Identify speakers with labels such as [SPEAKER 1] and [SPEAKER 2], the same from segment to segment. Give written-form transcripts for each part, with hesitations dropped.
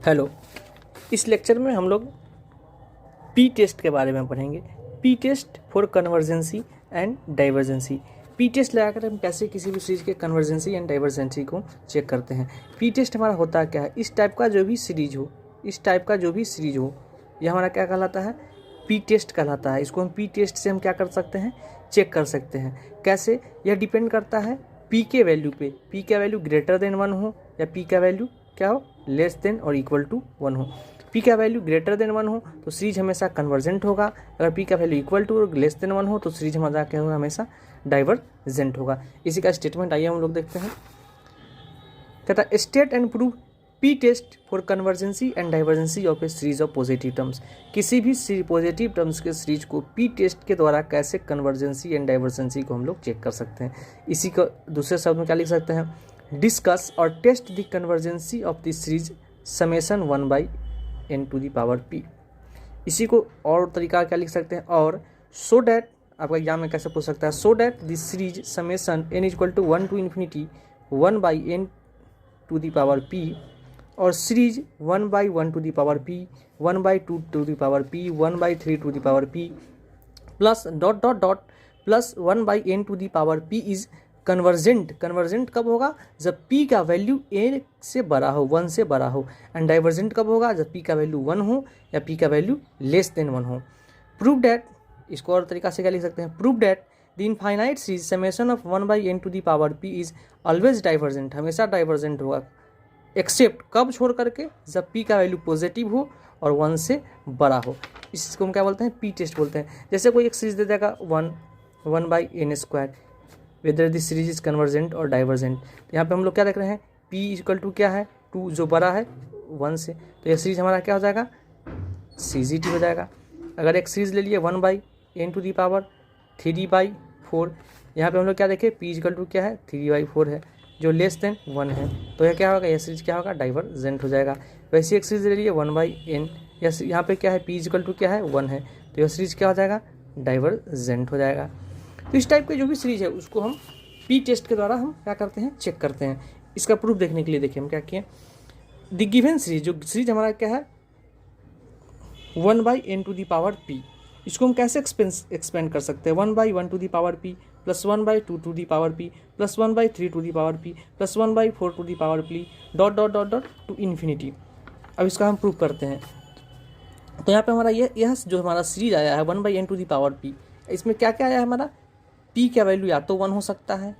[SPEAKER 1] Hello. इस lecture में हम लोग पी टेस्ट के बारे में पढ़ेंगे। P test for convergency and divergency. P test लगाकर हम कैसे किसी भी सीरीज के कन्वर्जेंसी एंड डाइवर्जेंसी को चेक करते हैं। पी टेस्ट हमारा होता क्या है, इस टाइप का जो भी सीरीज हो, यह हमारा क्या कहलाता है, पी टेस्ट कहलाता है। इसको हम पी टेस्ट से हम क्या कर सकते हैं, चेक कर सकते हैं। कैसे, यह डिपेंड करता है पी के वैल्यू पे। पी का वैल्यू ग्रेटर देन 1 हो या पी का वैल्यू क्या हो, लेस देन और इक्वल टू 1 हो। पी का वैल्यू ग्रेटर देन 1 हो तो सीरीज हमेशा कन्वर्जेंट होगा। अगर पी का वैल्यू इक्वल टू और लेस देन 1 हो तो सीरीज हमारा क्या होगा, हमेशा डाइवर्जेंट होगा। इसी का स्टेटमेंट आइए हम लोग देखते हैं। कहता है state and prove P test for convergency and divergency of a series of positive terms. किसी भी पॉजिटिव टर्म्स के सीरीज को पी टेस्ट के द्वारा कैसे कन्वर्जेंसी एंड डाइवर्जेंसी को हम लोग चेक कर सकते हैं। इसी को दूसरे शब्द में क्या लिख सकते हैं, डिस्कस और test the convergency of the series summation 1/n to the power p। इसी को और तरीका क्या लिख सकते हैं, और सो डैट, आपका एग्जाम में कैसे पूछ सकता है, so that the series summation n equal to 1 to infinity 1/n to the power p और series 1/1 to the power p 1/2 to the power p 1/3 to the power p plus dot dot dot plus 1/n to the power p is convergent. Convergent कब होगा, जब p का value a से बड़ा हो, 1 से बड़ा हो। एंड डाइवर्जेंट कब होगा, जब p का वैल्यू 1 हो या p का वैल्यू लेस देन 1 हो। प्रूव डैट, इसको और तरीका से क्या लिख सकते हैं, prove that the infinite series summation of 1/n to the power p is always divergent. हमेशा डाइवर्जेंट होगा एक्सेप्ट कब छोड़ करके, जब p का वैल्यू पॉजिटिव हो और 1 से बड़ा हो। इसको हम क्या बोलते हैं, पी टेस्ट बोलते हैं। जैसे कोई एक सीरीज दे देगा 1/n², whether this series is convergent और डाइवर्जेंट। तो यहाँ पे हम लोग क्या देख रहे हैं, p इक्वल टू क्या है, 2 जो बड़ा है 1 से, तो यह सीरीज हमारा क्या हो जाएगा, CGT हो जाएगा। अगर एक सीरीज ले लिए 1/n टू दी पावर 3/4, यहाँ पे हम लोग क्या देखें, p इक्वल टू क्या है, 3/4 है जो लेस देन 1 है, तो यह क्या होगा, यह सीरीज क्या होगा, डाइवर्जेंट हो जाएगा। वैसे एक सीरीज ले लिए 1/n, यहाँ पे क्या है, p इक्वल टू क्या है, 1 है, तो यह सीरीज क्या हो जाएगा, डाइवर्जेंट हो जाएगा। तो इस टाइप के जो भी सीरीज है उसको हम पी टेस्ट के द्वारा हम क्या करते हैं, चेक करते हैं। इसका प्रूफ देखने के लिए देखिए हम क्या किए, द गिवन सीरीज, जो सीरीज हमारा क्या है 1/n to the power p, इसको हम कैसे एक्सपेंड कर सकते हैं, 1/1 to the power p plus 1/2 to the power p plus 1/3 to the power p plus 1/4 to the power p dot dot dot dot to infinity. अब इसका हम proof करते हैं। तो यहाँ पे हमारा यह जो हमारा सीरीज आया है 1/n to the power p, इसमें क्या क्या आया है हमारा, p का वैल्यू या तो 1 हो सकता है,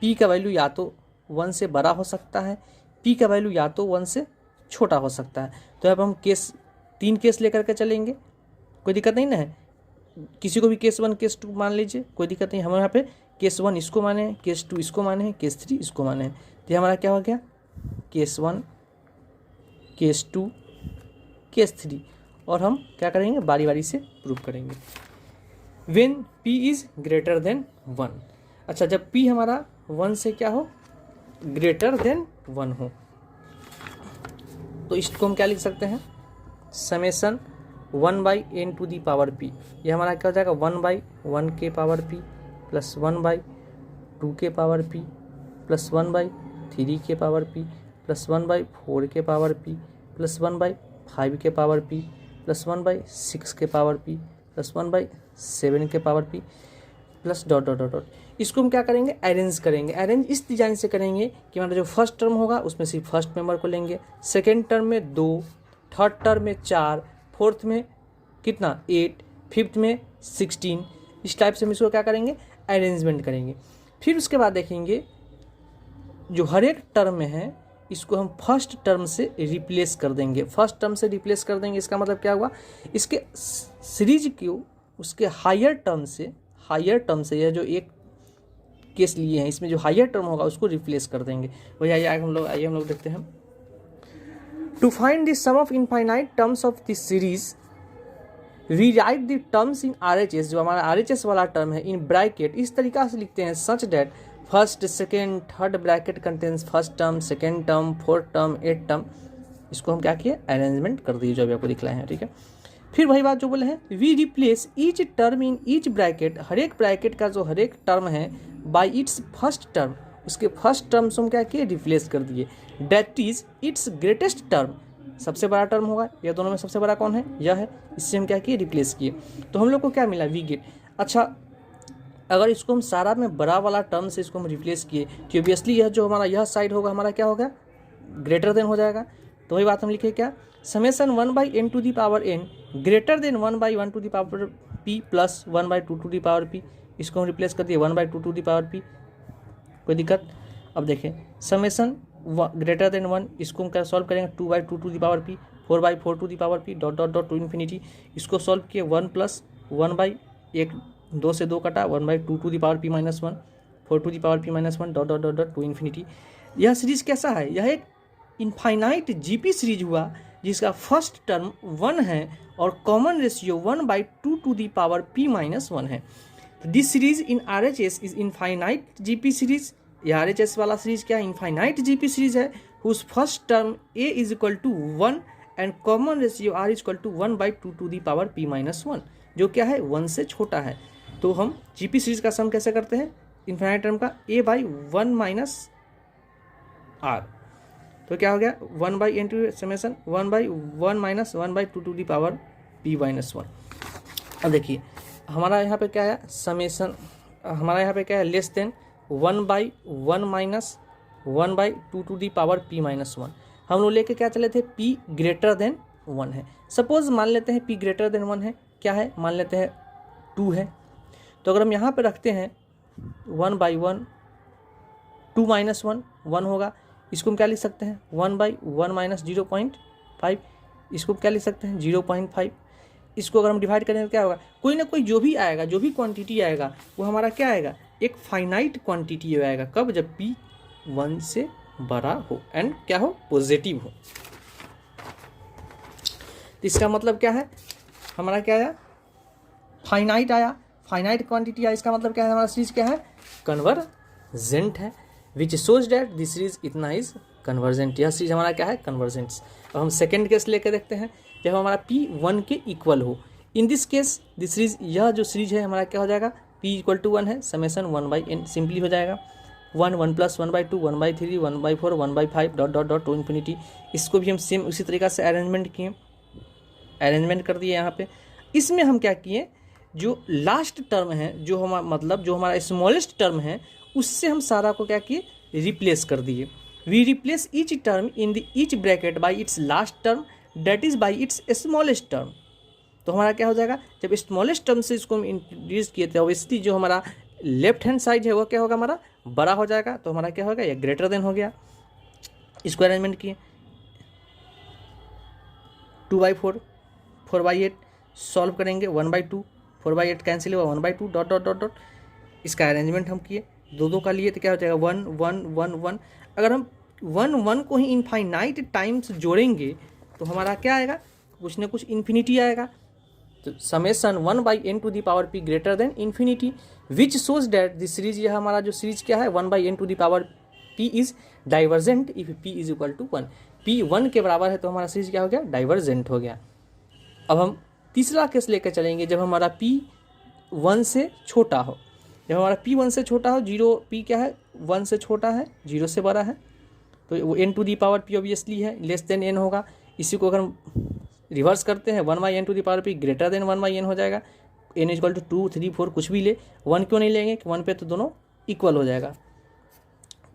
[SPEAKER 1] p का वैल्यू या तो 1 से बड़ा हो सकता है, p का वैल्यू या तो 1 से छोटा हो सकता है। तो यहाँ पर हम 3 केस लेकर के चलेंगे, कोई दिक्कत नहीं ना है। किसी को भी केस 1 केस 2 मान लीजिए, कोई दिक्कत नहीं। हम यहाँ पे केस 1 इसको माने हैं, केस 2 इसको माने हैं, केस 3 इसको माने हैं। तो ये हमारा क्या हो गया, केस 1 केस 2 केस 3, और हम क्या करेंगे, बारी बारी से प्रूव करेंगे। When p is greater than 1, अच्छा जब p हमारा 1 से क्या हो, ग्रेटर देन 1 हो, तो इसको हम क्या लिख सकते हैं, summation 1/n to the power p। ये हमारा क्या हो जाएगा, 1/1 के पावर p प्लस 1/2 के पावर p प्लस 1/3 के पावर p प्लस 1/4 के पावर p प्लस 1/5 के पावर p प्लस 1/6 के पावर p प्लस 1/7 के power p plus dot dot dot dot. इसको हम क्या करेंगे, अरेंज करेंगे। अरेंज इस डिजाइन से करेंगे कि हमारा जो फर्स्ट टर्म होगा उसमें सिर्फ फर्स्ट मेंबर को लेंगे, सेकेंड टर्म में 2, थर्ड टर्म में 4, फोर्थ में कितना 8, फिफ्थ में 16। इस टाइप से हम इसको क्या करेंगे, अरेंजमेंट करेंगे। फिर उसके बाद देखेंगे जो हर एक टर्म में है इसको हम फर्स्ट टर्म से रिप्लेस कर देंगे। फर्स्ट टर्म से रिप्लेस कर देंगे, इसका मतलब क्या हुआ, इसके सीरीज को उसके हायर टर्म से यह जो एक केस लिए हैं इसमें जो हायर टर्म होगा उसको रिप्लेस कर देंगे। वही आइए हम लोग देखते हैं। To find the sum of infinite terms of this series we write the terms in RHS, जो हमारा RHS वाला टर्म है, इन ब्रैकेट इस तरीका से लिखते हैं, such that first second third bracket contains first term, second term, fourth term, eight term. इसको हम क्या किए, अरेंजमेंट कर दिए जो अभी आपको दिखलाए हैं, ठीक है। फिर वही बात जो बोले हैं, we replace each term in each bracket, हर एक ब्रैकेट का जो हर एक टर्म है बाई इट्स फर्स्ट टर्म, उसके फर्स्ट टर्म से हम क्या किए, रिप्लेस कर दिए। That is its greatest term, सबसे बड़ा टर्म होगा, यह दोनों में सबसे बड़ा कौन है, यह है, इससे हम क्या किए, रिप्लेस किए, तो हम लोग को क्या मिला, वी गेट। अच्छा, अगर इसको हम सारा में बड़ा वाला टर्म से इसको हम रिप्लेस किए तो ऑब्वियसली यह जो हमारा यह साइड होगा हमारा क्या होगा, ग्रेटर देन हो जाएगा। तो वही बात हम लिखे क्या, summation 1/n to the power n greater than 1/1 to the power p plus 1/2 to the power p। इसको हम रिप्लेस कर दिए 1/2 टू दी पावर p, कोई दिक्कत। अब देखें समेसन ग्रेटर देन 1, इसको हम क्या सॉल्व करेंगे, 2/2 to the power p, 4/4 to the power p dot dot dot to infinity. इसको सॉल्व किए 1 प्लस 1/1, 2 से 2 कटा, 1/2 to the power p minus 1, 4 to the power p minus 1 dot dot dot dot to infinity. यह series कैसा है, यह एक infinite GP series हुआ जिसका फर्स्ट टर्म 1 है और common ratio 1/2 to the power p minus 1 है। This series in RHS is infinite GP series. यह RHS वाला सीरीज क्या है, इनफाइनाइट जीपी सीरीज है whose first term a is equal to 1 and common ratio r is equal to 1/2 to the power p minus 1, जो क्या है 1 से छोटा है। तो हम जीपी सीरीज का सम कैसे करते हैं, इनफाइनाइट टर्म का a/1 माइनस r, तो क्या हो गया 1/n to summation 1/1 minus 1/2 to the power p minus 1। अब देखिए हमारा यहाँ पे क्या है, समेसन हमारा यहाँ पे क्या है, less than 1/1 minus 1/2 to the power p minus 1। हम लोग लेके क्या चले थे, p ग्रेटर देन 1 है। सपोज मान लेते हैं p ग्रेटर देन 1 है, क्या है, मान लेते हैं 2 है। तो अगर हम यहाँ पे रखते हैं 1/1, 2 माइनस 1 1 होगा, इसको हम क्या लिख सकते हैं 1/1 माइनस 0.5, इसको क्या लिख सकते हैं 0.5। इसको अगर हम डिवाइड करें तो क्या होगा, कोई ना कोई जो भी आएगा, जो भी क्वांटिटी आएगा वो हमारा क्या आएगा, एक फाइनाइट क्वांटिटी आएगा। कब, जब p 1 से बड़ा हो एंड क्या हो, पॉजिटिव हो। तो इसका मतलब क्या है, हमारा क्या आया, फाइनाइट आया, फाइनाइट क्वांटिटी आया। इसका मतलब क्या है, हमारा सीरीज क्या है, कन्वर्जेंट है, विच शोज डैट दिस सीरीज इतना इज कन्वर्जेंट। यह सीरीज हमारा क्या है, कन्वर्जेंट। अब हम सेकेंड केस लेकर देखते हैं, जब हमारा p 1 के इक्वल हो। In this case this series, यह जो सीरीज है हमारा क्या हो जाएगा, p इक्वल टू 1 है, समेसन 1/n सिंपली हो जाएगा, 1 plus 1/2 1/3 1/4 1/5 dot dot dot to infinity. इसको भी हम सेम उसी तरीका से अरेंजमेंट किए, अरेंजमेंट कर दिए यहाँ पे। इसमें हम क्या किए, जो लास्ट टर्म है, जो हमारा मतलब जो हमारा स्मॉलेस्ट टर्म है, उससे हम सारा को क्या किए, रिप्लेस कर दिए। We replace each term in the each bracket by its last term that is by its smallest term. तो हमारा क्या हो जाएगा, जब स्मॉलेस्ट टर्म से इसको हम इंट्रोड्यूस किए थे, ऑब्वियसली जो हमारा लेफ्ट हैंड साइड है वो क्या होगा, हमारा बड़ा हो जाएगा। तो हमारा क्या होगा, ये ग्रेटर देन हो गया। इसको अरेंजमेंट किए 2/4 4/8 सॉल्व करेंगे 1/2, 4/8 कैंसिल हुआ 1/2 डॉट डॉट डॉट डॉट। इसका अरेंजमेंट हम किए, दो का लिए तो क्या हो जाएगा 1 1 1 1। अगर हम 1 1 को ही इनफाइनाइट टाइम्स जोड़ेंगे तो हमारा क्या आएगा, कुछ ना कुछ इन्फिनिटी आएगा। तो summation 1/n to the power p greater than infinity, which shows that this series, यह हमारा जो सीरीज क्या है 1/n to the power p is divergent if p is equal to 1। p 1 के बराबर है तो हमारा सीरीज क्या हो गया, डाइवर्जेंट हो गया। अब हम तीसरा केस लेकर चलेंगे, जब हमारा p 1 से छोटा हो। जब हमारा p 1 से छोटा हो, 0 p क्या है 1 से छोटा है, 0 से बड़ा है, तो वो n to the power p obviously है, लेस देन n होगा। इसी को अगर हम रिवर्स करते हैं 1/n to the power p greater than 1/n हो जाएगा। n इक्वल टू 2 3 4 कुछ भी ले, 1 क्यों नहीं लेंगे, 1 पे तो दोनों इक्वल हो जाएगा।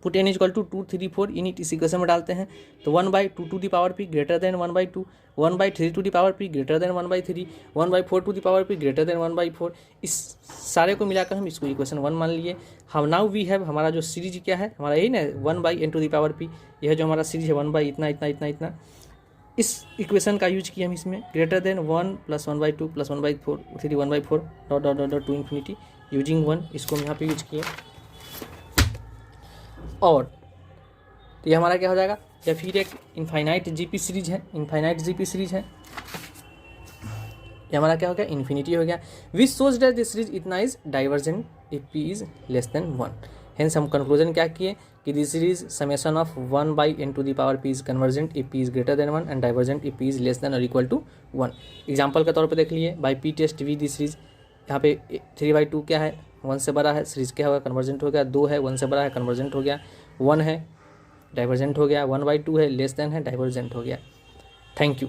[SPEAKER 1] Put n equal to 2 3 4 in इस इक्वेशन में डालते हैं तो 1/2 to the power p greater than 1/2, 1/3 to the power p greater than 1/3, 1/4 to the power p greater than 1/4। इस सारे को मिलाकर हम इसको इक्वेशन 1 मान लिए। हम नाउ वी हैव, हमारा जो सीरीज क्या है हमारा यही ना 1/n to the power p, यह जो हमारा सीरीज है 1/ इतना इतना इतना इतना, इस इक्वेशन का यूज किया हम इसमें, greater than 1 plus 1/2 plus 1/4 3 1/4 dot dot dot to infinity using 1, इसको हम यहाँ पे यूज किए। और तो ये हमारा क्या हो जाएगा, या फिर एक इनफाइनाइट जीपी सीरीज है, इनफाइनाइट जीपी सीरीज है, ये हमारा क्या हो गया, इन्फिनिटी हो गया। Which shows that this series इतना is divergent if p is less than 1। Hence हम कंक्लूजन क्या किए कि this series summation of 1/n to the power p is convergent if p is greater than 1 and divergent if p is less than और equal to 1। Example के तौर पे देख लिए, by p test v the series, यहाँ पे 3/2 क्या है 1 से बड़ा है, सीरीज क्या होगा, कन्वर्जेंट हो गया। 2 है 1 से बड़ा है, कन्वर्जेंट हो गया। 1 है डाइवर्जेंट हो गया, 1/2 है लेस देन है, डाइवर्जेंट हो गया। Thank you.